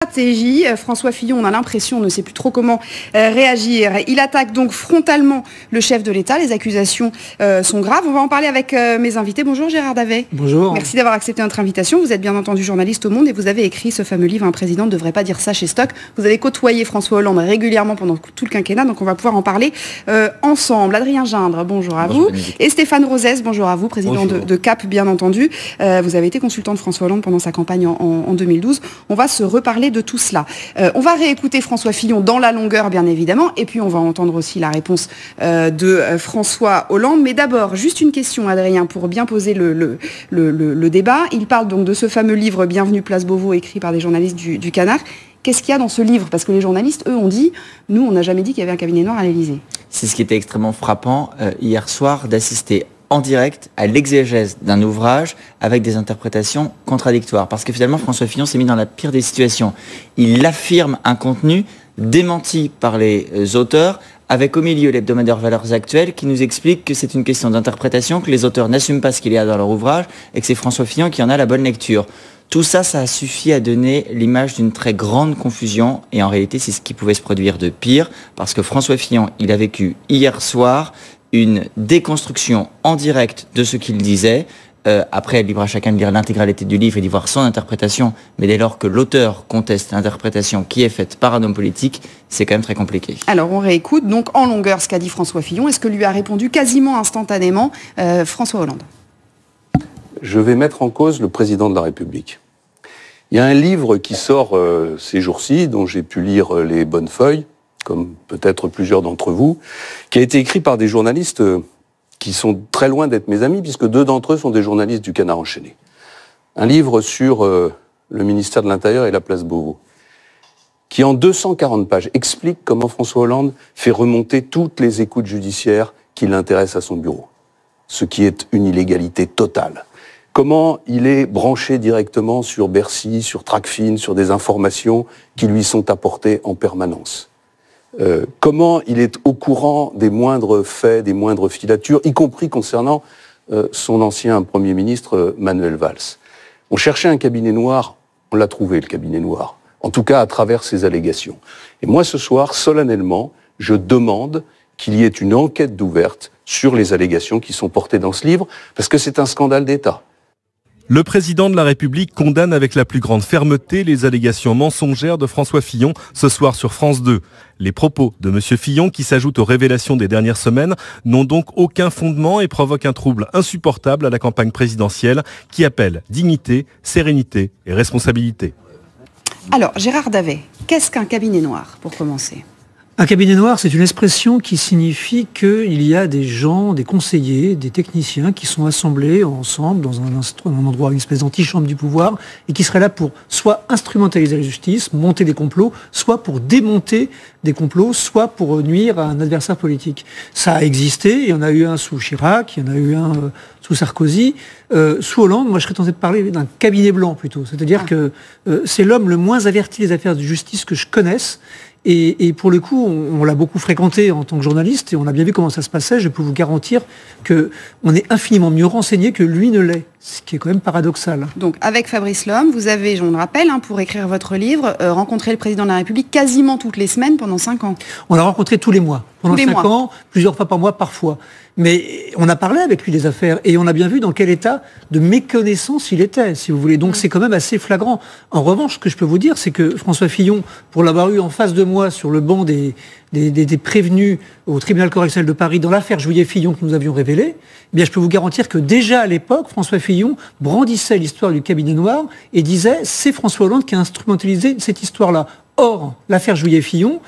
Stratégie. François Fillon, on a l'impression, on ne sait plus trop comment réagir. Il attaque donc frontalement le chef de l'État. Les accusations sont graves. On va en parler avec mes invités. Bonjour Gérard Davet. Bonjour. Merci d'avoir accepté notre invitation. Vous êtes bien entendu journaliste au Monde et vous avez écrit ce fameux livre « Un président ne devrait pas dire ça » chez Stock. Vous avez côtoyé François Hollande régulièrement pendant tout le quinquennat, donc on va pouvoir en parler ensemble. Adrien Gindre, bonjour à vous. Et Stéphane Rosès, bonjour à vous, président de CAP, bien entendu. Vous avez été consultant de François Hollande pendant sa campagne en 2012. On va se reparler de tout cela. On va réécouter François Fillon dans la longueur, bien évidemment, et puis on va entendre aussi la réponse de François Hollande. Mais d'abord, juste une question, Adrien, pour bien poser le débat. Il parle donc de ce fameux livre « Bienvenue Place Beauvau » écrit par des journalistes du Canard. Qu'est-ce qu'il y a dans ce livre? Parce que les journalistes, eux, ont dit, nous, on n'a jamais dit qu'il y avait un cabinet noir à l'Élysée. C'est ce qui était extrêmement frappant hier soir, d'assister en direct à l'exégèse d'un ouvrage avec des interprétations contradictoires. Parce que finalement, François Fillon s'est mis dans la pire des situations. Il affirme un contenu démenti par les auteurs, avec au milieu l'hebdomadaire Valeurs Actuelles qui nous explique que c'est une question d'interprétation, que les auteurs n'assument pas ce qu'il y a dans leur ouvrage et que c'est François Fillon qui en a la bonne lecture. Tout ça, ça a suffi à donner l'image d'une très grande confusion et en réalité, c'est ce qui pouvait se produire de pire parce que François Fillon, il a vécu hier soir une déconstruction en direct de ce qu'il disait. Après, libre à chacun de lire l'intégralité du livre et d'y voir son interprétation, mais dès lors que l'auteur conteste l'interprétation qui est faite par un homme politique, c'est quand même très compliqué. Alors, on réécoute donc en longueur ce qu'a dit François Fillon. Est-ce que lui a répondu quasiment instantanément François Hollande? Je vais mettre en cause le président de la République. Il y a un livre qui sort ces jours-ci, dont j'ai pu lire les bonnes feuilles, comme peut-être plusieurs d'entre vous, qui a été écrit par des journalistes qui sont très loin d'être mes amis, puisque deux d'entre eux sont des journalistes du Canard enchaîné. Un livre sur le ministère de l'Intérieur et la place Beauvau, qui en 240 pages explique comment François Hollande fait remonter toutes les écoutes judiciaires qui l'intéressent à son bureau, ce qui est une illégalité totale. Comment il est branché directement sur Bercy, sur Tracfin, sur des informations qui lui sont apportées en permanence. Comment il est au courant des moindres faits, des moindres filatures, y compris concernant son ancien Premier ministre Manuel Valls. On cherchait un cabinet noir, on l'a trouvé le cabinet noir, en tout cas à travers ces allégations. Et moi ce soir, solennellement, je demande qu'il y ait une enquête ouverte sur les allégations qui sont portées dans ce livre, parce que c'est un scandale d'État. Le président de la République condamne avec la plus grande fermeté les allégations mensongères de François Fillon ce soir sur France 2. Les propos de M. Fillon, qui s'ajoutent aux révélations des dernières semaines, n'ont donc aucun fondement et provoquent un trouble insupportable à la campagne présidentielle qui appelle dignité, sérénité et responsabilité. Alors, Gérard Davet, qu'est-ce qu'un cabinet noir, pour commencer ? Un cabinet noir, c'est une expression qui signifie qu'il y a des gens, des conseillers, des techniciens qui sont assemblés ensemble dans un endroit, une espèce d'antichambre du pouvoir, et qui seraient là pour soit instrumentaliser la justice, monter des complots, soit pour démonter des complots, soit pour nuire à un adversaire politique. Ça a existé, il y en a eu un sous Chirac, il y en a eu un sous Sarkozy. Sous Hollande, moi je serais tenté de parler d'un cabinet blanc plutôt. C'est-à-dire que c'est l'homme le moins averti des affaires de justice que je connaisse. Et pour le coup, on l'a beaucoup fréquenté en tant que journaliste et on a bien vu comment ça se passait. Je peux vous garantir qu'on est infiniment mieux renseigné que lui ne l'est, ce qui est quand même paradoxal. Donc avec Fabrice Lhomme, vous avez, je le rappelle, pour écrire votre livre, rencontré le président de la République quasiment toutes les semaines pendant 5 ans. On l'a rencontré tous les mois, pendant 5 ans, plusieurs fois par mois parfois. Mais on a parlé avec lui des affaires et on a bien vu dans quel état de méconnaissance il était, si vous voulez. Donc c'est quand même assez flagrant. En revanche, ce que je peux vous dire, c'est que François Fillon, pour l'avoir eu en face de moi sur le banc des prévenus au tribunal correctionnel de Paris dans l'affaire Juillet-Fillon que nous avions révélée, eh bien je peux vous garantir que déjà à l'époque, François Fillon brandissait l'histoire du cabinet noir et disait c'est François Hollande qui a instrumentalisé cette histoire-là. Or, l'affaire Juillet-Fillon,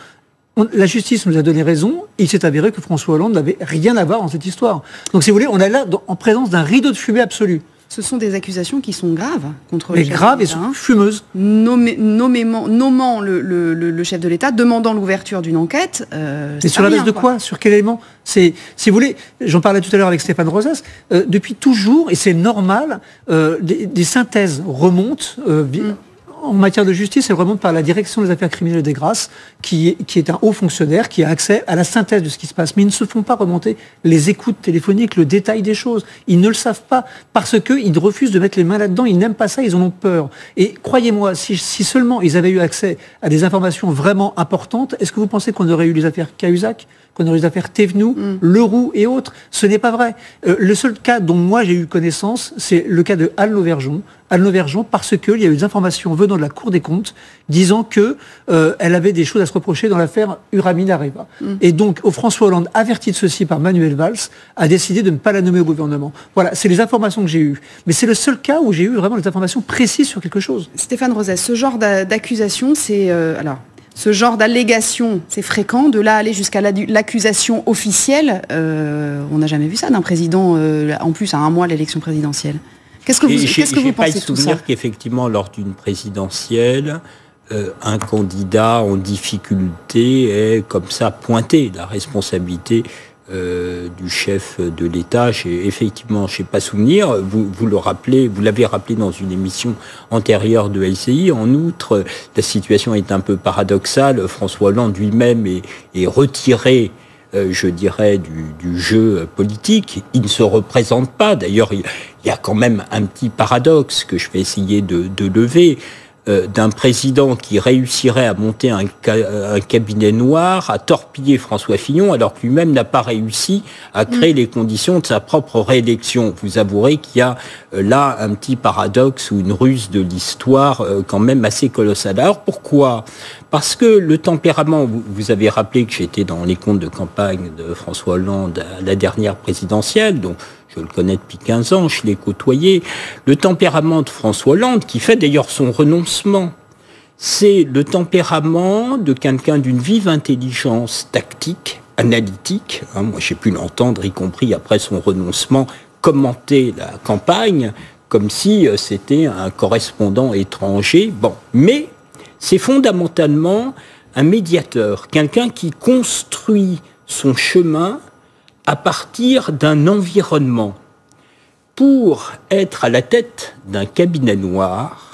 la justice nous a donné raison et il s'est avéré que François Hollande n'avait rien à voir dans cette histoire. Donc si vous voulez, on est là en présence d'un rideau de fumée absolu. Ce sont des accusations qui sont graves contre le chef de l'État. Graves et sont fumeuses. Nommant le chef de l'État, demandant l'ouverture d'une enquête. Mais sur la base de quoi? Sur quel élément? Si vous voulez, j'en parlais tout à l'heure avec Stéphane Rosès, depuis toujours, et c'est normal, des synthèses remontent en matière de justice, elle remonte par la direction des affaires criminelles et des grâces, qui est un haut fonctionnaire, qui a accès à la synthèse de ce qui se passe. Mais ils ne se font pas remonter les écoutes téléphoniques, le détail des choses. Ils ne le savent pas, parce qu'ils refusent de mettre les mains là-dedans. Ils n'aiment pas ça, ils en ont peur. Et croyez-moi, si seulement ils avaient eu accès à des informations vraiment importantes, est-ce que vous pensez qu'on aurait eu les affaires Cahuzac, qu'on aurait eu les affaires Thévenoud, Leroux et autres? Ce n'est pas vrai. Le seul cas dont moi j'ai eu connaissance, c'est le cas de Anne Lauvergeon. Anne Lauvergeon, parce qu'il y a eu des informations venant de la Cour des comptes disant que elle avait des choses à se reprocher dans l'affaire Uraminareva. Et donc, François Hollande, averti de ceci par Manuel Valls, a décidé de ne pas la nommer au gouvernement. Voilà, c'est les informations que j'ai eues. Mais c'est le seul cas où j'ai eu vraiment des informations précises sur quelque chose. Stéphane Rosès, ce genre d'accusation, c'est... Ce genre d'allégation, c'est fréquent. De là aller jusqu'à l'accusation officielle, on n'a jamais vu ça d'un président, en plus à un mois de l'élection présidentielle. Qu'est-ce que vous pensez de tout ça ? J'ai pas le souvenir qu'effectivement, lors d'une présidentielle, un candidat en difficulté ait comme ça pointé la responsabilité du chef de l'État. Effectivement, je n'ai pas souvenir. Vous l'avez rappelé dans une émission antérieure de LCI. En outre, la situation est un peu paradoxale. François Hollande lui-même est retiré, je dirais, du jeu politique. Il ne se représente pas. D'ailleurs, il y a quand même un petit paradoxe que je vais essayer de lever. D'un président qui réussirait à monter un cabinet noir, à torpiller François Fillon, alors que lui-même n'a pas réussi à créer les conditions de sa propre réélection. Vous avouerez qu'il y a là un petit paradoxe ou une ruse de l'histoire quand même assez colossale. Alors pourquoi ? Parce que le tempérament, vous avez rappelé que j'étais dans les comptes de campagne de François Hollande à la dernière présidentielle, donc je le connais depuis 15 ans, je l'ai côtoyé. Le tempérament de François Hollande, qui fait d'ailleurs son renoncement, c'est le tempérament de quelqu'un d'une vive intelligence tactique, analytique. Moi, j'ai pu l'entendre, y compris après son renoncement, commenter la campagne comme si c'était un correspondant étranger. Bon, mais c'est fondamentalement un médiateur, quelqu'un qui construit son chemin à partir d'un environnement. Pour être à la tête d'un cabinet noir,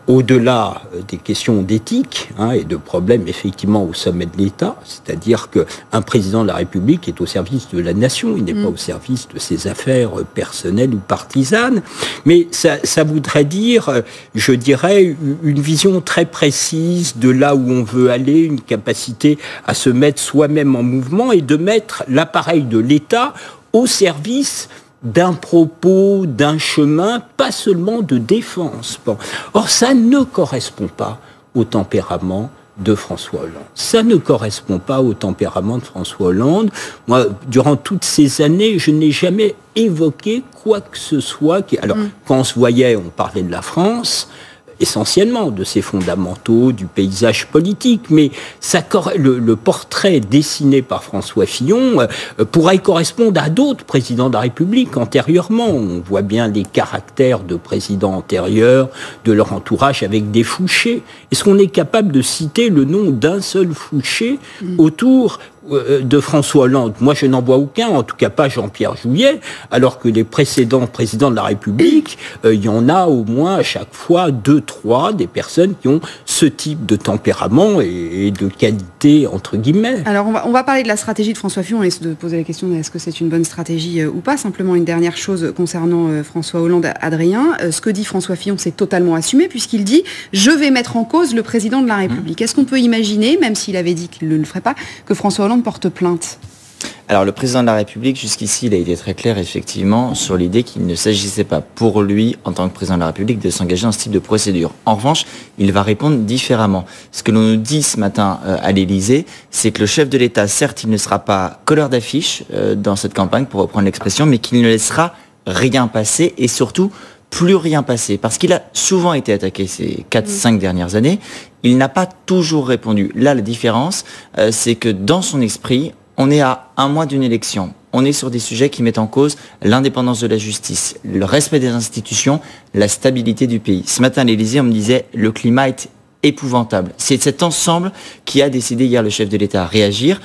au-delà des questions d'éthique et de problèmes effectivement au sommet de l'État, c'est-à-dire qu'un président de la République est au service de la nation, il n'est pas au service de ses affaires personnelles ou partisanes, mais ça voudrait dire, je dirais, une vision très précise de là où on veut aller, une capacité à se mettre soi-même en mouvement et de mettre l'appareil de l'État au service d'un propos, d'un chemin, pas seulement de défense. Bon. Or, ça ne correspond pas au tempérament de François Hollande. Ça ne correspond pas au tempérament de François Hollande. Moi, durant toutes ces années, je n'ai jamais évoqué quoi que ce soit. Alors, quand on se voyait, on parlait de la France, essentiellement de ses fondamentaux, du paysage politique, mais le portrait dessiné par François Fillon pourrait correspondre à d'autres présidents de la République antérieurement. On voit bien les caractères de présidents antérieurs, de leur entourage avec des Fouché. Est-ce qu'on est capable de citer le nom d'un seul Fouché autour de François Hollande? Moi, je n'en vois aucun, en tout cas pas Jean-Pierre Jouyet, alors que les précédents présidents de la République, il y en a au moins à chaque fois 2, 3, des personnes qui ont ce type de tempérament et de qualité, entre guillemets. Alors, on va parler de la stratégie de François Fillon et de poser la question, est-ce que c'est une bonne stratégie ou pas? Simplement une dernière chose concernant François Hollande, Adrien. Ce que dit François Fillon, c'est totalement assumé, puisqu'il dit « Je vais mettre en cause le président de la République ». Est-ce qu'on peut imaginer, même s'il avait dit qu'il ne le ferait pas, que François Hollande porte plainte? Alors, le président de la République, jusqu'ici, il a été très clair, effectivement, sur l'idée qu'il ne s'agissait pas pour lui, en tant que président de la République, de s'engager dans ce type de procédure. En revanche, il va répondre différemment. Ce que l'on nous dit ce matin à l'Élysée, c'est que le chef de l'État, certes, il ne sera pas couleur d'affiche dans cette campagne, pour reprendre l'expression, mais qu'il ne laissera rien passer et surtout plus rien passer. Parce qu'il a souvent été attaqué ces 4-5 dernières années. Il n'a pas toujours répondu. Là, la différence, c'est que dans son esprit, on est à un mois d'une élection. On est sur des sujets qui mettent en cause l'indépendance de la justice, le respect des institutions, la stabilité du pays. Ce matin à l'Élysée, on me disait le climat est épouvantable. C'est cet ensemble qui a décidé hier le chef de l'État à réagir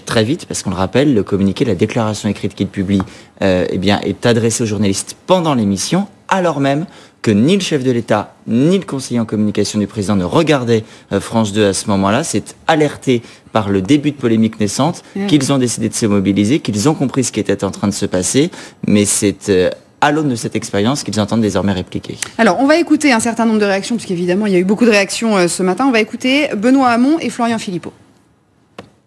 très vite, parce qu'on le rappelle, le communiqué, la déclaration écrite qu'il publie est adressée aux journalistes pendant l'émission, alors même que ni le chef de l'État, ni le conseiller en communication du président ne regardaient France 2 à ce moment-là. C'est alerté par le début de polémique naissante qu'ils ont décidé de se mobiliser, qu'ils ont compris ce qui était en train de se passer, mais c'est à l'aune de cette expérience qu'ils entendent désormais répliquer. Alors, on va écouter un certain nombre de réactions, puisqu'évidemment, il y a eu beaucoup de réactions ce matin. On va écouter Benoît Hamon et Florian Philippot.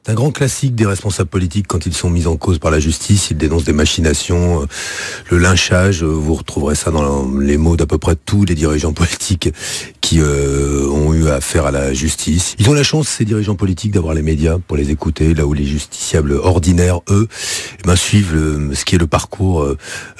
C'est un grand classique des responsables politiques quand ils sont mis en cause par la justice. Ils dénoncent des machinations, le lynchage. Vous retrouverez ça dans les mots d'à peu près tous les dirigeants politiques qui ont eu affaire à la justice. Ils ont la chance, ces dirigeants politiques, d'avoir les médias pour les écouter, là où les justiciables ordinaires, eux, suivent ce qui est le parcours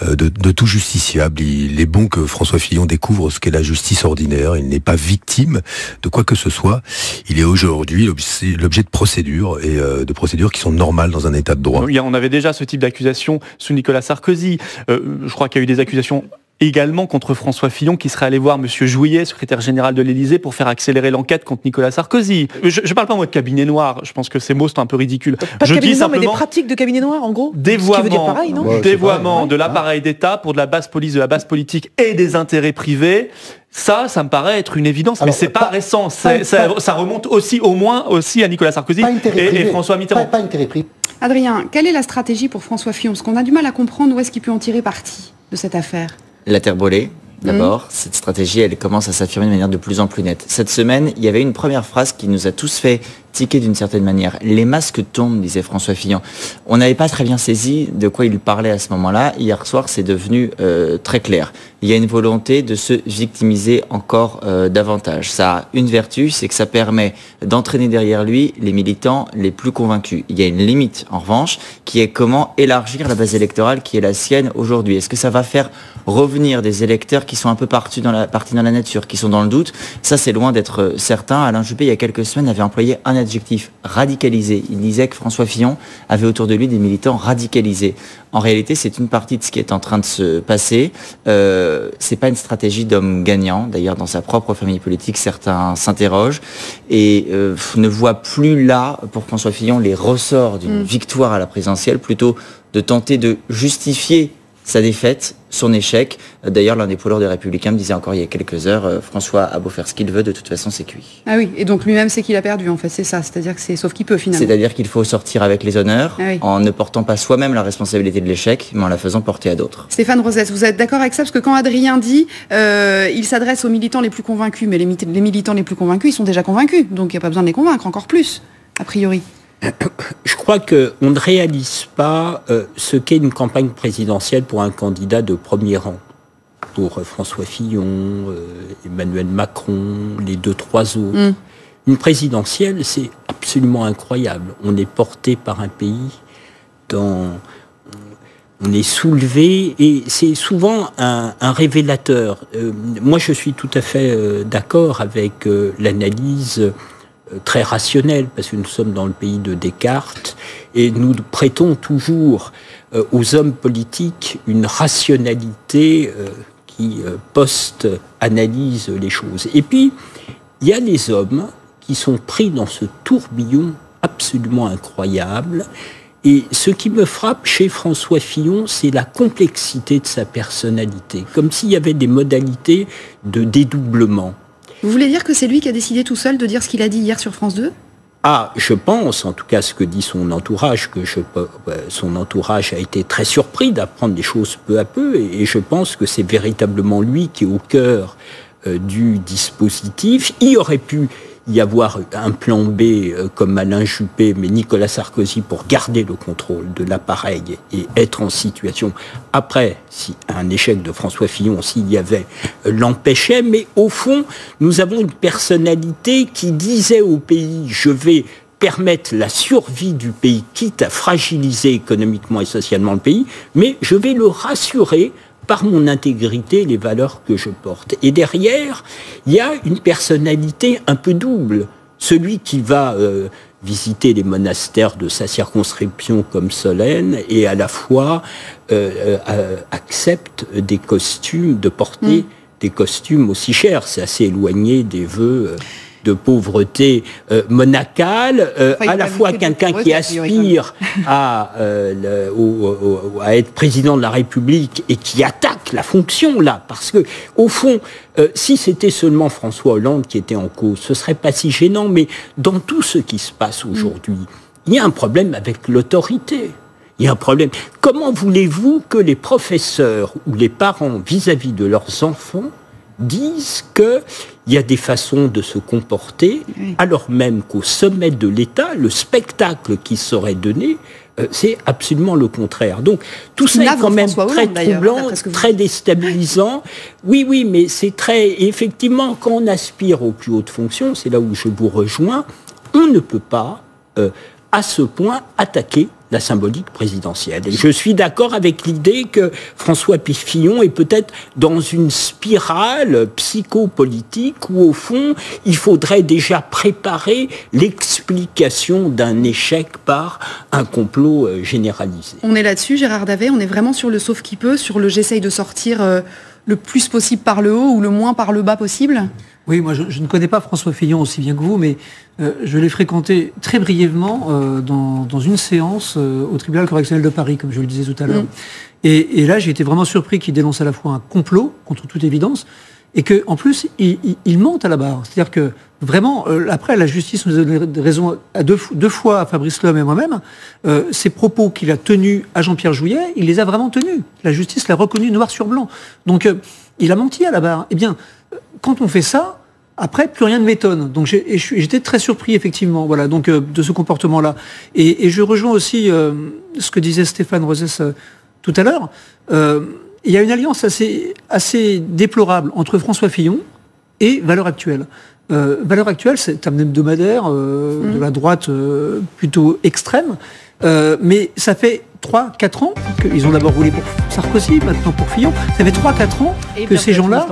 de tout justiciable. Il est bon que François Fillon découvre ce qu'est la justice ordinaire. Il n'est pas victime de quoi que ce soit. Il est aujourd'hui l'objet de procédures et de procédures qui sont normales dans un état de droit. On avait déjà ce type d'accusation sous Nicolas Sarkozy. Je crois qu'il y a eu des accusations également contre François Fillon qui serait allé voir M. Jouillet, secrétaire général de l'Élysée, pour faire accélérer l'enquête contre Nicolas Sarkozy. Je ne parle pas moi de cabinet noir, je pense que ces mots sont un peu ridicules. Pas de cabinet noir, mais des pratiques de cabinet noir en gros. Dévoiement de l'appareil d'État pour de la basse police, de la basse politique et des intérêts privés. Ça me paraît être une évidence, mais c'est pas récent. Ça remonte au moins à Nicolas Sarkozy et François Mitterrand. Pas intérêt privé. Adrien, quelle est la stratégie pour François Fillon? Parce qu'on a du mal à comprendre où est-ce qu'il peut en tirer parti de cette affaire. La terre brûlée, d'abord. Cette stratégie, elle commence à s'affirmer de manière de plus en plus nette. Cette semaine, il y avait une première phrase qui nous a tous fait tiquer d'une certaine manière. Les masques tombent, disait François Fillon. On n'avait pas très bien saisi de quoi il parlait à ce moment-là. Hier soir, c'est devenu très clair. Il y a une volonté de se victimiser encore davantage. Ça a une vertu, c'est que ça permet d'entraîner derrière lui les militants les plus convaincus. Il y a une limite, en revanche, qui est comment élargir la base électorale qui est la sienne aujourd'hui. Est-ce que ça va faire revenir des électeurs qui sont un peu partis dans la nature, qui sont dans le doute? Ça, c'est loin d'être certain. Alain Juppé, il y a quelques semaines, avait employé un adjectif: radicalisé. Il disait que François Fillon avait autour de lui des militants radicalisés. En réalité, c'est une partie de ce qui est en train de se passer. C'est pas une stratégie d'homme gagnant. D'ailleurs, dans sa propre famille politique, certains s'interrogent et ne voient plus là, pour François Fillon, les ressorts d'une victoire à la présidentielle, plutôt de tenter de justifier sa défaite, son échec. D'ailleurs, l'un des poileurs des Républicains me disait encore il y a quelques heures, François a beau faire ce qu'il veut, de toute façon, c'est cuit. Ah oui, et donc lui-même sait qu'il a perdu, en fait, c'est ça. C'est-à-dire que c'est sauf qu'il peut, finalement. C'est-à-dire qu'il faut sortir avec les honneurs, en ne portant pas soi-même la responsabilité de l'échec, mais en la faisant porter à d'autres. Stéphane Rosès, vous êtes d'accord avec ça? Parce que quand Adrien dit il s'adresse aux militants les plus convaincus, mais les militants les plus convaincus, ils sont déjà convaincus. Donc il n'y a pas besoin de les convaincre encore plus, a priori. Je crois qu'on ne réalise pas ce qu'est une campagne présidentielle pour un candidat de premier rang. Pour François Fillon, Emmanuel Macron, les 2-3 autres. Une présidentielle, c'est absolument incroyable. On est porté par un pays, on est soulevé, et c'est souvent un révélateur. Moi, je suis tout à fait d'accord avec l'analyse très rationnel, parce que nous sommes dans le pays de Descartes, et nous prêtons toujours aux hommes politiques une rationalité qui post-analyse les choses. Et puis, il y a les hommes qui sont pris dans ce tourbillon absolument incroyable, et ce qui me frappe chez François Fillon, c'est la complexité de sa personnalité, comme s'il y avait des modalités de dédoublement. Vous voulez dire que c'est lui qui a décidé tout seul de dire ce qu'il a dit hier sur France 2 ? Ah, je pense, en tout cas ce que dit son entourage, son entourage a été très surpris d'apprendre des choses peu à peu, et je pense que c'est véritablement lui qui est au cœur du dispositif. Il aurait pu y avoir un plan B comme Alain Juppé, mais Nicolas Sarkozy, pour garder le contrôle de l'appareil et être en situation, après, si un échec de François Fillon, s'il y avait, l'empêchait. Mais au fond, nous avons une personnalité qui disait au pays « je vais permettre la survie du pays, quitte à fragiliser économiquement et socialement le pays, mais je vais le rassurer par mon intégrité, les valeurs que je porte ». Et derrière, il y a une personnalité un peu double. Celui qui va visiter les monastères de sa circonscription comme Solène et à la fois accepte des costumes, de porter des costumes aussi chers. C'est assez éloigné des vœux de pauvreté monacale, à la fois quelqu'un qui aspire à être président de la République et qui attaque la fonction là, parce que au fond, si c'était seulement François Hollande qui était en cause, ce serait pas si gênant, mais dans tout ce qui se passe aujourd'hui, il y a un problème avec l'autorité. Il y a un problème. Comment voulez-vous que les professeurs ou les parents vis-à-vis de leurs enfants disent qu'il y a des façons de se comporter, alors même qu'au sommet de l'État, le spectacle qui serait donné, c'est absolument le contraire. Donc tout ça est quand même très troublant, très déstabilisant. Oui, mais c'est très... Effectivement, quand on aspire aux plus hautes fonctions, c'est là où je vous rejoins, on ne peut pas, à ce point, attaquer la symbolique présidentielle. Et je suis d'accord avec l'idée que François Fillon est peut-être dans une spirale psychopolitique où, au fond, il faudrait déjà préparer l'explication d'un échec par un complot généralisé. On est là-dessus, Gérard Davet, on est vraiment sur le sauf qui peut, sur le j'essaye de sortir le plus possible par le haut ou le moins par le bas possible ? Oui, moi je ne connais pas François Fillon aussi bien que vous, mais je l'ai fréquenté très brièvement dans une séance au tribunal correctionnel de Paris, comme je le disais tout à l'heure. Et là, j'ai été vraiment surpris qu'il dénonce à la fois un complot, contre toute évidence, et qu'en plus, il monte à la barre. C'est-à-dire que vraiment, après, la justice nous a donné raison à deux fois à Fabrice Lhomme et moi-même. Ces propos qu'il a tenus à Jean-Pierre Jouyet, il les a vraiment tenus. La justice l'a reconnu noir sur blanc. Donc, il a menti à la barre. Eh bien, quand on fait ça, après, plus rien ne m'étonne. Donc j'étais très surpris, effectivement, voilà, donc, de ce comportement-là. Et je rejoins aussi ce que disait Stéphane Rosès tout à l'heure. Il y a une alliance assez déplorable entre François Fillon et Valeurs Actuelles. Valeurs Actuelles, c'est un hebdomadaire de la droite plutôt extrême, mais ça fait 3-4 ans qu'ils ont d'abord roulé pour Sarkozy, maintenant pour Fillon. Ça fait 3-4 ans que ces gens-là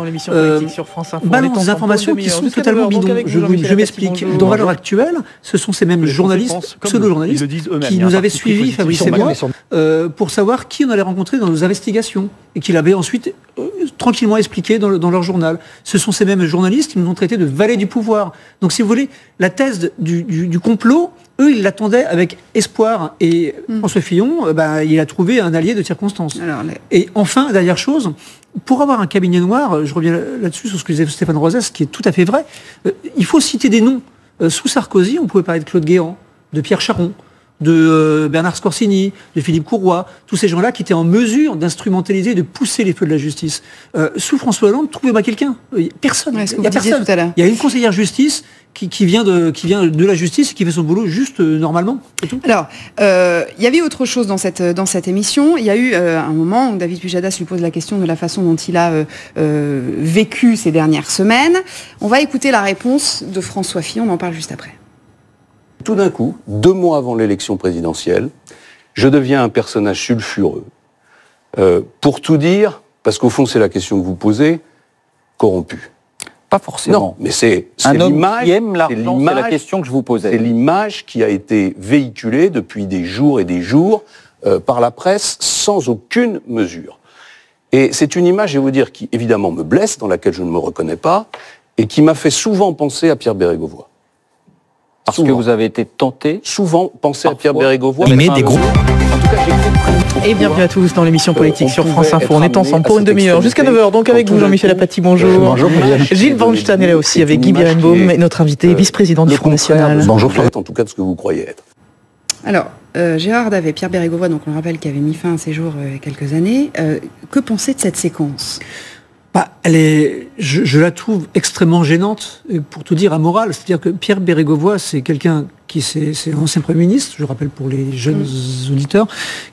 balancent des informations qui sont totalement bidons. Je m'explique. Dans Valeurs Actuelles, ce sont ces mêmes journalistes, pseudo-journalistes, qui nous avaient suivis, Fabrice et moi, pour savoir qui on allait rencontrer dans nos investigations et qui l'avaient ensuite tranquillement expliqué dans leur journal. Ce sont ces mêmes journalistes qui nous ont traités de valets du pouvoir. Donc, si vous voulez, la thèse du complot, eux, ils l'attendaient avec espoir. Et François Fillon, il a trouvé un allié de circonstance. Et enfin, dernière chose, pour avoir un cabinet noir, je reviens là-dessus sur ce que disait Stéphane Rosès, qui est tout à fait vrai, il faut citer des noms. Sous Sarkozy, on pouvait parler de Claude Guéant, de Pierre Charon, de Bernard Scorsini, de Philippe Courroy, tous ces gens-là qui étaient en mesure d'instrumentaliser, de pousser les feux de la justice. Sous François Hollande, trouvez-moi quelqu'un. Personne. Il y a personne. Il y a une conseillère justice qui vient de la justice et qui fait son boulot juste normalement. C'est tout. Alors, il y avait autre chose dans cette émission. Il y a eu un moment où David Pujadas lui pose la question de la façon dont il a vécu ces dernières semaines. On va écouter la réponse de François Fillon, on en parle juste après. Tout d'un coup, 2 mois avant l'élection présidentielle, je deviens un personnage sulfureux. Pour tout dire, parce qu'au fond c'est la question que vous posez, corrompu. Pas forcément. Non, mais c'est l'image qui aime l'argent, c'est la question que je vous posais. C'est l'image qui a été véhiculée depuis des jours et des jours par la presse sans aucune mesure. Et c'est une image, je vais vous dire, qui évidemment me blesse, dans laquelle je ne me reconnais pas, et qui m'a fait souvent penser à Pierre Bérégovoy. Parce que vous avez été tenté. Souvent penser à Pierre Bérégovoy. Il met des groupes. En tout cas, j'ai compris. Et bienvenue à tous dans l'émission politique sur France Info. On est ensemble pour une demi-heure, jusqu'à 9h. Donc avec vous, Jean-Michel Apathy, bonjour. Bonjour. Gilles Bornstein est là aussi avec Guy Birenbaum, et notre invité, vice-président du Front National. Bonjour, en tout cas de ce que vous croyez être. Alors, Gérard Davet, Pierre Bérégovoy, donc on le rappelle, qui avait mis fin à ses jours il y a quelques années. Que penser de cette séquence ? Je la trouve extrêmement gênante, et pour tout dire amorale. C'est-à-dire que Pierre Bérégovoy, c'est quelqu'un c'est un ancien Premier ministre, je rappelle pour les jeunes auditeurs,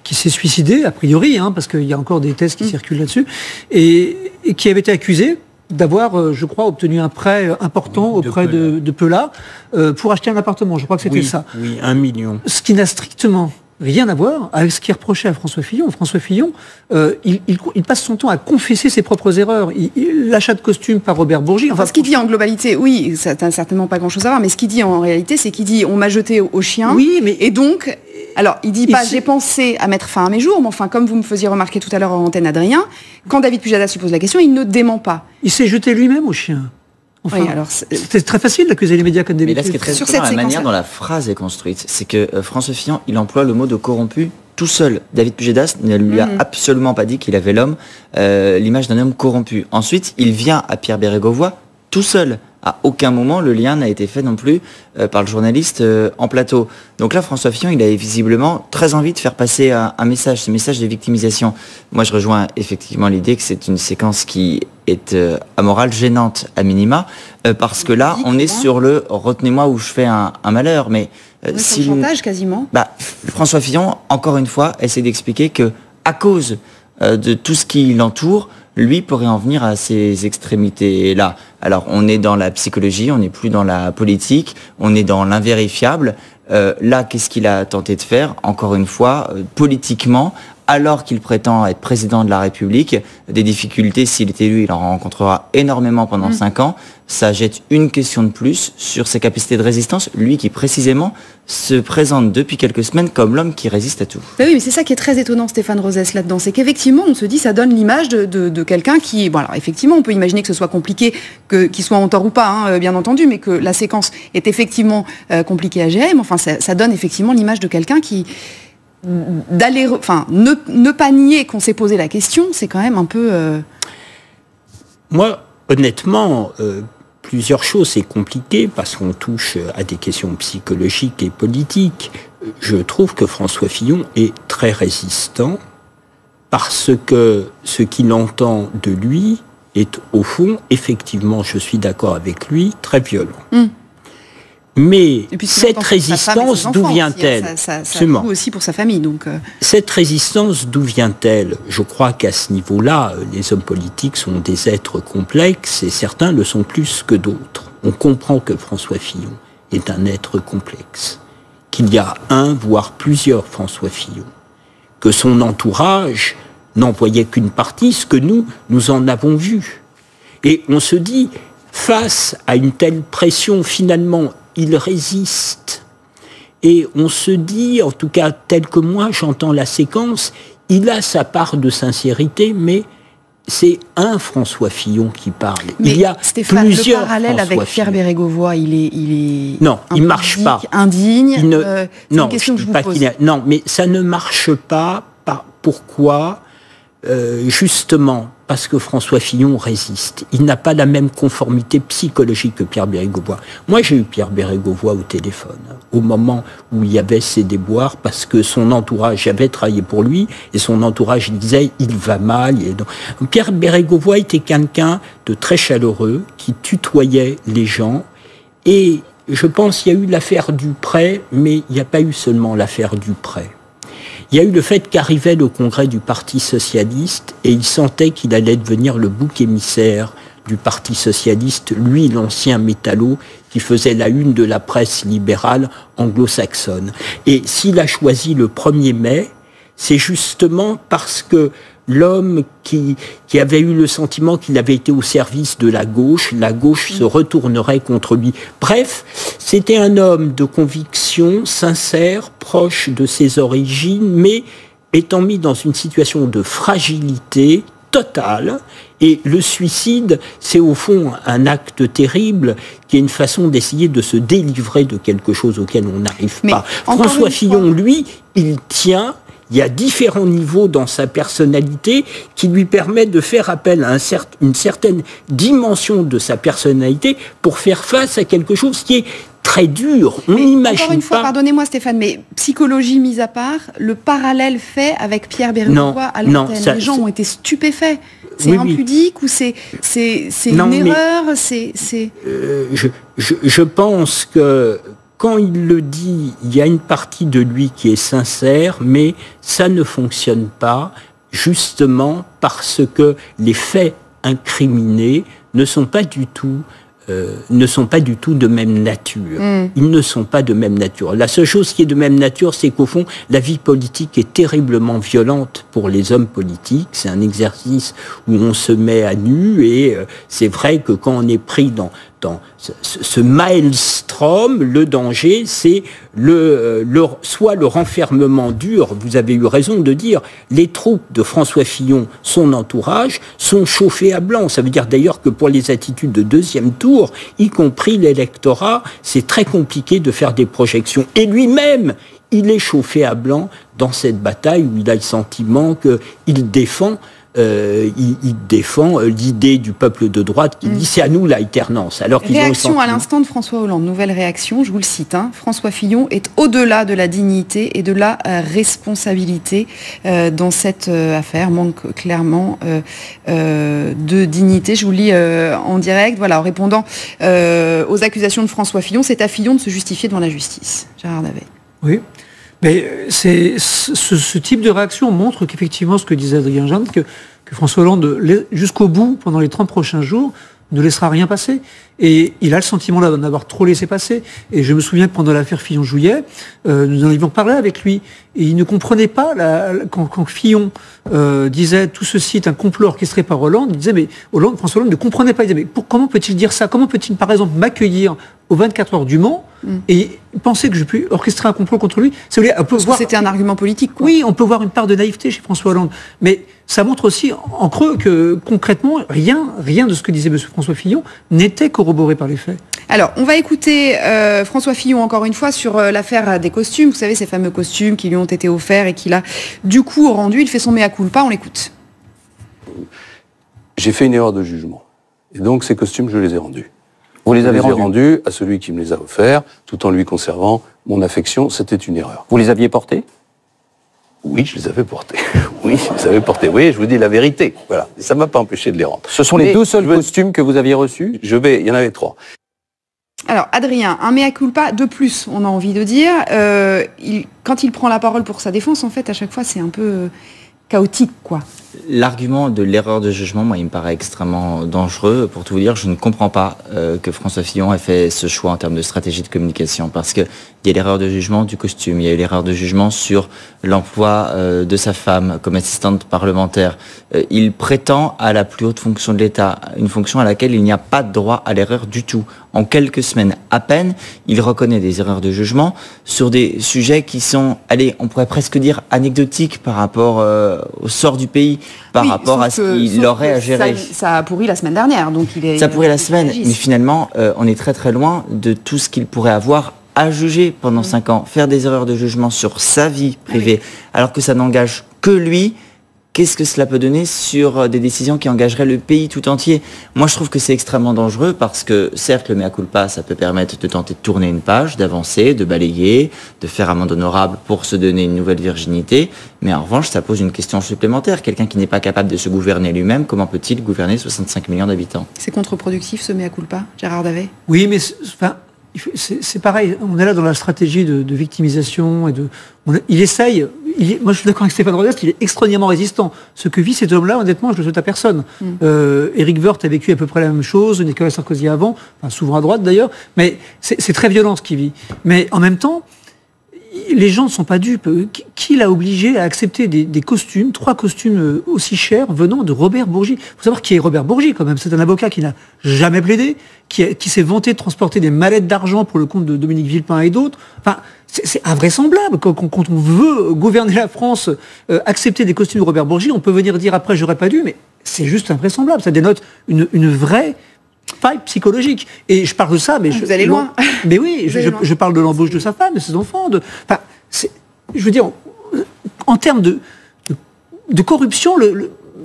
qui s'est suicidé, a priori, parce qu'il y a encore des thèses qui circulent là-dessus, et qui avait été accusé d'avoir, je crois, obtenu un prêt important auprès de Peula pour acheter un appartement. Je crois que c'était ça. Oui, 1 million. Ce qui n'a strictement rien à voir avec ce qui est reproché à François Fillon. François Fillon, il passe son temps à confesser ses propres erreurs. L'achat de costumes par Robert Bourgi. Enfin, ce qu'il dit en globalité, oui, ça n'a certainement pas grand-chose à voir, mais ce qu'il dit en réalité, c'est qu'il dit on m'a jeté au chien. Oui, mais et donc, alors il dit pas j'ai pensé à mettre fin à mes jours, mais enfin comme vous me faisiez remarquer tout à l'heure en antenne, Adrien, quand David Pujadas lui pose la question, il ne dément pas. Il s'est jeté lui-même au chien. Enfin, Oui, alors c'est très facile d'accuser les médias comme des Mais là, ce qui est très Sur étonnant, cette la manière séquence-là. dont la phrase est construite, c'est que François Fillon, il emploie le mot de corrompu tout seul. David Pujadas ne lui a absolument pas dit qu'il avait l'image d'un homme corrompu. Ensuite, il vient à Pierre Bérégovoy tout seul. À aucun moment, le lien n'a été fait non plus par le journaliste en plateau. Donc là, François Fillon, il avait visiblement très envie de faire passer un message, ce message de victimisation. Moi, je rejoins effectivement l'idée que c'est une séquence qui est amorale, gênante à minima, parce que là, on est sur le « retenez-moi ou je fais un malheur ». Mais si le chantage, quasiment. François Fillon, encore une fois, essaie d'expliquer que à cause de tout ce qui l'entoure, lui pourrait en venir à ces extrémités-là. Alors, on est dans la psychologie, on n'est plus dans la politique, on est dans l'invérifiable. Là, qu'est-ce qu'il a tenté de faire? Encore une fois, politiquement, alors qu'il prétend être président de la République, des difficultés, s'il est élu, il en rencontrera énormément pendant 5 ans. Ça jette une question de plus sur ses capacités de résistance, lui qui précisément se présente depuis quelques semaines comme l'homme qui résiste à tout. Ben oui, mais c'est ça qui est très étonnant, Stéphane Rosès, là-dedans, c'est qu'effectivement, on se dit, ça donne l'image de quelqu'un qui... Bon, alors, effectivement, on peut imaginer que ce soit compliqué, qu'il soit en tort ou pas, hein, bien entendu, mais que la séquence est effectivement compliquée à gérer, mais enfin, ça donne effectivement l'image de quelqu'un qui... ne pas nier qu'on s'est posé la question, c'est quand même un peu... Moi, honnêtement... plusieurs choses, c'est compliqué parce qu'on touche à des questions psychologiques et politiques. Je trouve que François Fillon est très résistant parce que ce qu'il entend de lui est au fond, effectivement, je suis d'accord avec lui, très violent. Mais cette résistance, d'où vient-elle? Ça joue aussi pour sa famille. Donc Cette résistance, d'où vient-elle? Je crois qu'à ce niveau-là, les hommes politiques sont des êtres complexes et certains le sont plus que d'autres. On comprend que François Fillon est un être complexe, qu'il y a un, voire plusieurs François Fillon, que son entourage n'en voyait qu'une partie, ce que nous en avons vu. Et on se dit, face à une telle pression, finalement, il résiste. Et on se dit, en tout cas tel que moi j'entends la séquence, il a sa part de sincérité, mais c'est un François Fillon qui parle. Mais il y a Stéphane, plusieurs le parallèle François avec Pierre Fillon. Bérégovoy, il est non, il marche pas. Indigne. C'est non, une question que je vous pose. Non, mais ça ne marche pas. Pourquoi? Justement, parce que François Fillon résiste. Il n'a pas la même conformité psychologique que Pierre Bérégovoy. Moi, j'ai eu Pierre Bérégovoy au téléphone, au moment où il y avait ses déboires, parce que son entourage, j'avais travaillé pour lui, et son entourage disait, il va mal. Et donc, Pierre Bérégovoy était quelqu'un de très chaleureux, qui tutoyait les gens, et je pense qu'il y a eu l'affaire Duprey, mais il n'y a pas eu seulement l'affaire Duprey. Il y a eu le fait qu'arrivait le congrès du Parti socialiste et il sentait qu'il allait devenir le bouc émissaire du Parti socialiste, lui l'ancien métallo qui faisait la une de la presse libérale anglo-saxonne. Et s'il a choisi le 1er mai, c'est justement parce que l'homme qui avait eu le sentiment qu'il avait été au service de la gauche se retournerait contre lui. Bref, c'était un homme de conviction, sincère, proche de ses origines, mais étant mis dans une situation de fragilité totale. Et le suicide, c'est au fond un acte terrible qui est une façon d'essayer de se délivrer de quelque chose auquel on n'arrive pas. François Fillon, lui, il tient... Il y a différents niveaux dans sa personnalité qui lui permettent de faire appel à une certaine dimension de sa personnalité pour faire face à quelque chose qui est très dur. On n'imagine encore une fois, pas... pardonnez-moi Stéphane, mais psychologie mise à part, le parallèle fait avec Pierre Bérégovoy à l'antenne, les gens ont été stupéfaits. C'est impudique ou c'est une erreur? Je pense que... Quand il le dit, il y a une partie de lui qui est sincère, mais ça ne fonctionne pas, justement parce que les faits incriminés ne sont pas du tout de même nature. Ils ne sont pas de même nature. La seule chose qui est de même nature, c'est qu'au fond, la vie politique est terriblement violente pour les hommes politiques. C'est un exercice où on se met à nu et c'est vrai que quand on est pris dans ce maelstrom Rome, le danger, c'est soit le renfermement dur, vous avez eu raison de dire, les troupes de François Fillon, son entourage, sont chauffées à blanc. Ça veut dire d'ailleurs que pour les attitudes de deuxième tour, y compris l'électorat, c'est très compliqué de faire des projections. Et lui-même, il est chauffé à blanc dans cette bataille où il a le sentiment qu'il défend l'idée du peuple de droite qui dit c'est à nous l'alternance. Alors qu'ils réaction à l'instant de François Hollande, nouvelle réaction, je vous le cite, François Fillon est au-delà de la dignité et de la responsabilité dans cette affaire, manque clairement de dignité. Je vous lis en direct, voilà, en répondant aux accusations de François Fillon, c'est à Fillon de se justifier devant la justice. Gérard Davet. Oui. Mais ce type de réaction montre qu'effectivement, ce que disait Adrien Gindre, que François Hollande, jusqu'au bout, pendant les 30 prochains jours, ne laissera rien passer. Et il a le sentiment d'en avoir trop laissé passer. Et je me souviens que pendant l'affaire Fillon-Jouillet, nous en avions parlé avec lui. Et il ne comprenait pas, quand Fillon disait tout ceci est un complot orchestré par Hollande, il disait, mais François Hollande ne comprenait pas. Il disait, mais comment peut-il dire ça? Comment peut-il, par exemple, m'accueillir aux 24 heures du Mans et penser que je peux orchestrer un complot contre lui? Parce que c'était un argument politique, quoi. Oui, on peut voir une part de naïveté chez François Hollande. Mais ça montre aussi, en creux, que concrètement, rien de ce que disait M. François Fillon n'était corroboré par les faits. Alors, on va écouter François Fillon encore une fois sur l'affaire des costumes. Vous savez, ces fameux costumes qui lui ont été offerts et qu'il a du coup rendu. Il fait son mea culpa, on l'écoute. J'ai fait une erreur de jugement. Et donc, ces costumes, je les ai rendus. Vous les avez rendus à celui qui me les a offerts, tout en lui conservant mon affection. C'était une erreur. Vous les aviez portés? Oui, je les avais portés. Oui, je les avais portés. Oui, je vous dis la vérité. Voilà. Et ça ne m'a pas empêché de les rendre. Ce sont les deux seuls costumes que vous aviez reçus? Il y en avait 3. Alors, Adrien, un mea culpa de plus, on a envie de dire. Quand il prend la parole pour sa défense, en fait, à chaque fois, c'est un peu chaotique, quoi. L'argument de l'erreur de jugement, moi, il me paraît extrêmement dangereux. Pour tout vous dire, je ne comprends pas que François Fillon ait fait ce choix en termes de stratégie de communication, parce que il y a l'erreur de jugement du costume, il y a l'erreur de jugement sur l'emploi de sa femme comme assistante parlementaire. Il prétend à la plus haute fonction de l'État, une fonction à laquelle il n'y a pas de droit à l'erreur du tout. En quelques semaines à peine, il reconnaît des erreurs de jugement sur des sujets qui sont, allez, on pourrait presque dire anecdotiques par rapport au sort du pays, par rapport à ce qu'il aurait à gérer. Ça a pourri la semaine dernière, donc ça a pourri la semaine, mais finalement, on est très très loin de tout ce qu'il pourrait avoir à juger pendant 5 ans. Faire des erreurs de jugement sur sa vie privée, alors que ça n'engage que lui. Qu'est-ce que cela peut donner sur des décisions qui engageraient le pays tout entier? Moi, je trouve que c'est extrêmement dangereux parce que, certes, le mea culpa, ça peut permettre de tenter de tourner une page, d'avancer, de balayer, de faire amende honorable pour se donner une nouvelle virginité. Mais en revanche, ça pose une question supplémentaire. Quelqu'un qui n'est pas capable de se gouverner lui-même, comment peut-il gouverner 65 millions d'habitants? C'est contre-productif, ce mea culpa, Gérard Davet? Oui, mais c'est pareil, on est là dans la stratégie de victimisation et il essaye. Moi, je suis d'accord avec Stéphane Rodest, il est extraordinairement résistant. Ce que vit cet homme-là, honnêtement, je le souhaite à personne. Éric Woerth a vécu à peu près la même chose, Nicolas Sarkozy avant, souvent à droite d'ailleurs, mais c'est très violent ce qu'il vit. Mais en même temps, les gens ne sont pas dupes. Qui l'a obligé à accepter des costumes, 3 costumes aussi chers venant de Robert Bourgi? Il faut savoir qui est Robert Bourgi quand même. C'est un avocat qui n'a jamais plaidé, qui s'est vanté de transporter des mallettes d'argent pour le compte de Dominique Villepin et d'autres. Enfin, c'est invraisemblable. Quand on veut gouverner la France, accepter des costumes de Robert Bourgi, on peut venir dire après j'aurais pas dû, mais c'est juste invraisemblable. Ça dénote une vraie faille psychologique. Et je parle de ça, mais vous allez loin. Mais oui, je parle de l'embauche de sa femme, de ses enfants. Je veux dire, en termes de corruption,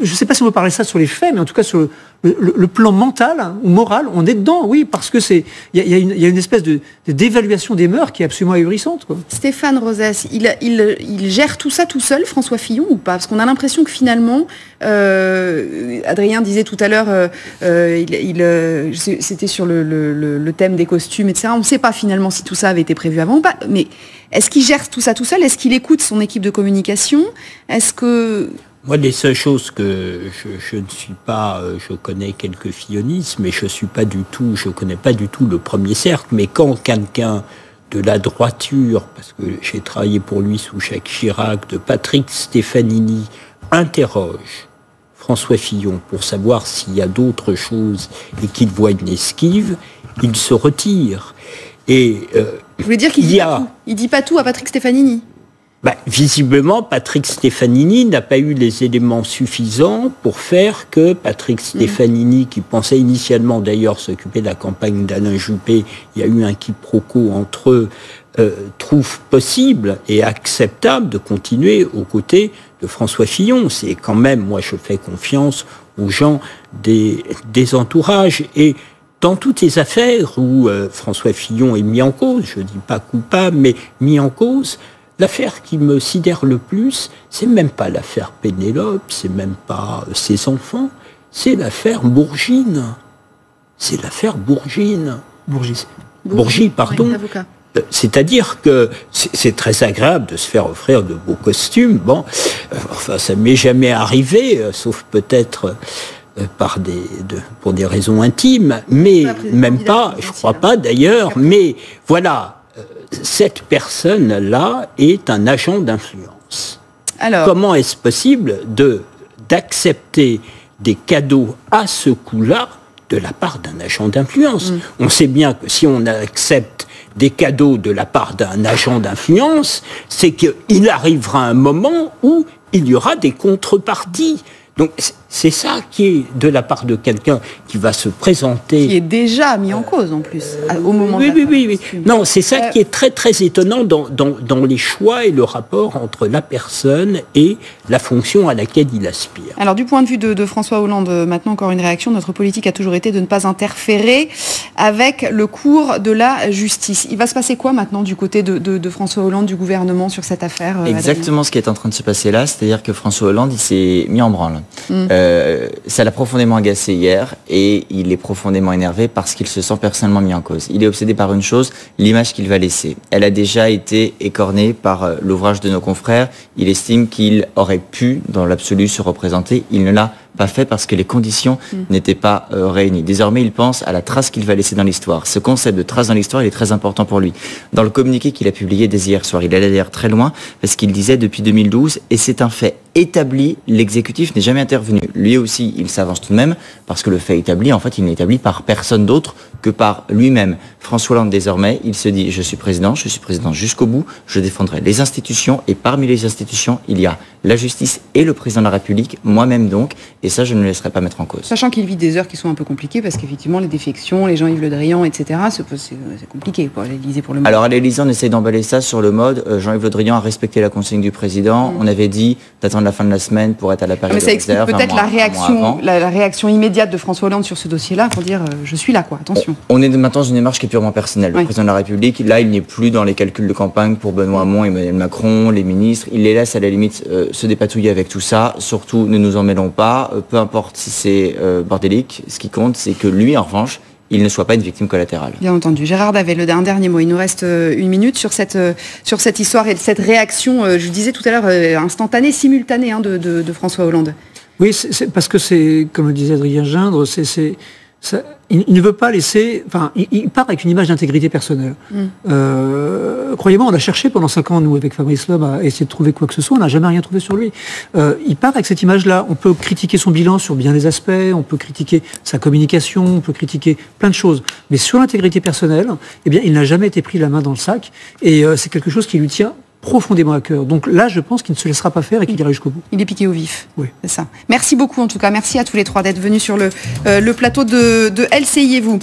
je ne sais pas si on peut parler ça sur les faits, mais en tout cas sur le plan mental ou moral, on est dedans, oui, parce que il y a une espèce de d'évaluation des mœurs qui est absolument ahurissante, quoi. Stéphane Rosès, il gère tout ça tout seul, François Fillon, ou pas? Parce qu'on a l'impression que finalement, Adrien disait tout à l'heure, c'était sur le thème des costumes, etc. On ne sait pas finalement si tout ça avait été prévu avant ou pas, mais est-ce qu'il gère tout ça tout seul? Est-ce qu'il écoute son équipe de communication? Est-ce que... Moi, les seules choses que je ne suis pas, je connais quelques fillonistes, mais je connais pas du tout le premier cercle. Mais quand quelqu'un de la droiture, parce que j'ai travaillé pour lui sous Jacques Chirac, de Patrick Stefanini, interroge François Fillon pour savoir s'il y a d'autres choses et qu'il voit une esquive, il se retire. Et vous voulez dire qu'il dit pas tout. Il dit pas tout à Patrick Stefanini. Visiblement, Patrick Stefanini n'a pas eu les éléments suffisants pour faire que Patrick Stefanini, qui pensait initialement d'ailleurs s'occuper de la campagne d'Alain Juppé, il y a eu un quiproquo entre eux, trouve possible et acceptable de continuer aux côtés de François Fillon. C'est quand même, moi je fais confiance aux gens des entourages. Et dans toutes les affaires où François Fillon est mis en cause, je ne dis pas coupable, mais mis en cause, l'affaire qui me sidère le plus, c'est même pas l'affaire Pénélope, c'est même pas ses enfants, c'est l'affaire Bourgine. C'est l'affaire Bourgine. Bourgie, pardon. Oui, c'est-à-dire que c'est très agréable de se faire offrir de beaux costumes. Bon, enfin, ça m'est jamais arrivé, sauf peut-être pour des raisons intimes, mais même pas, je crois pas d'ailleurs, mais voilà. Cette personne-là est un agent d'influence. Alors, comment est-ce possible d'accepter des cadeaux à ce coup-là de la part d'un agent d'influence? On sait bien que si on accepte des cadeaux de la part d'un agent d'influence, c'est qu'il arrivera un moment où il y aura des contreparties. Donc c'est ça qui est de la part de quelqu'un qui va se présenter... Qui est déjà mis en cause en plus, au moment oui. Non, c'est ça qui est très très étonnant dans les choix et le rapport entre la personne et la fonction à laquelle il aspire. Alors du point de vue de François Hollande, maintenant encore une réaction, notre politique a toujours été de ne pas interférer avec le cours de la justice. Il va se passer quoi maintenant du côté de François Hollande, du gouvernement sur cette affaire? Exactement ce qui est en train de se passer là, c'est-à-dire que François Hollande, il s'est mis en branle. Ça l'a profondément agacé hier et il est profondément énervé parce qu'il se sent personnellement mis en cause. Il est obsédé par une chose, l'image qu'il va laisser. Elle a déjà été écornée par l'ouvrage de nos confrères. Il estime qu'il aurait pu, dans l'absolu, se représenter. Il ne l'a pas fait parce que les conditions n'étaient pas réunies. Désormais, il pense à la trace qu'il va laisser dans l'histoire. Ce concept de trace dans l'histoire, il est très important pour lui. Dans le communiqué qu'il a publié dès hier soir, il allait d'ailleurs très loin parce qu'il disait depuis 2012, et c'est un fait établi, l'exécutif n'est jamais intervenu. Lui aussi, il s'avance tout de même parce que le fait établi, en fait, il n'est établi par personne d'autre que par lui-même. François Hollande, désormais, il se dit, je suis président jusqu'au bout, je défendrai les institutions, et parmi les institutions, il y a la justice et le président de la République, moi-même donc, et ça, je ne le laisserai pas mettre en cause. Sachant qu'il vit des heures qui sont un peu compliquées, parce qu'effectivement, les défections, les Jean-Yves Le Drian, etc., c'est compliqué pour l'Élysée pour le moment. Alors, à l'Élysée, on essaie d'emballer ça sur le mode, Jean-Yves Le Drian a respecté la consigne du président, on avait dit d'attendre la fin de la semaine pour être à la période de réserve. Mais ça explique peut-être la réaction immédiate de François Hollande sur ce dossier-là, pour dire, je suis là, quoi, attention. On est maintenant dans une démarche qui est purement personnelle. Le président de la République, là, il n'est plus dans les calculs de campagne pour Benoît Hamon, Emmanuel Macron, les ministres. Il les laisse à la limite se dépatouiller avec tout ça. Surtout, ne nous en mêlons pas. Peu importe si c'est bordélique. Ce qui compte, c'est que lui, en revanche, il ne soit pas une victime collatérale. Bien entendu. Gérard Davet, un dernier mot. Il nous reste une minute sur cette histoire et cette réaction, je disais tout à l'heure, instantanée, simultanée de François Hollande. Oui, c'est parce que c'est, comme le disait Adrien Gindre, il ne veut pas laisser... Enfin, il part avec une image d'intégrité personnelle. Croyez-moi, on a cherché pendant 5 ans, nous, avec Fabrice Loeb, à essayer de trouver quoi que ce soit. On n'a jamais rien trouvé sur lui. Il part avec cette image-là. On peut critiquer son bilan sur bien des aspects, on peut critiquer sa communication, on peut critiquer plein de choses. Mais sur l'intégrité personnelle, eh bien, il n'a jamais été pris la main dans le sac. Et c'est quelque chose qui lui tient profondément à cœur. Donc là, je pense qu'il ne se laissera pas faire et qu'il ira jusqu'au bout. Il est piqué au vif. Oui. C'est ça. Merci beaucoup, en tout cas. Merci à tous les trois d'être venus sur le plateau de LCI et vous.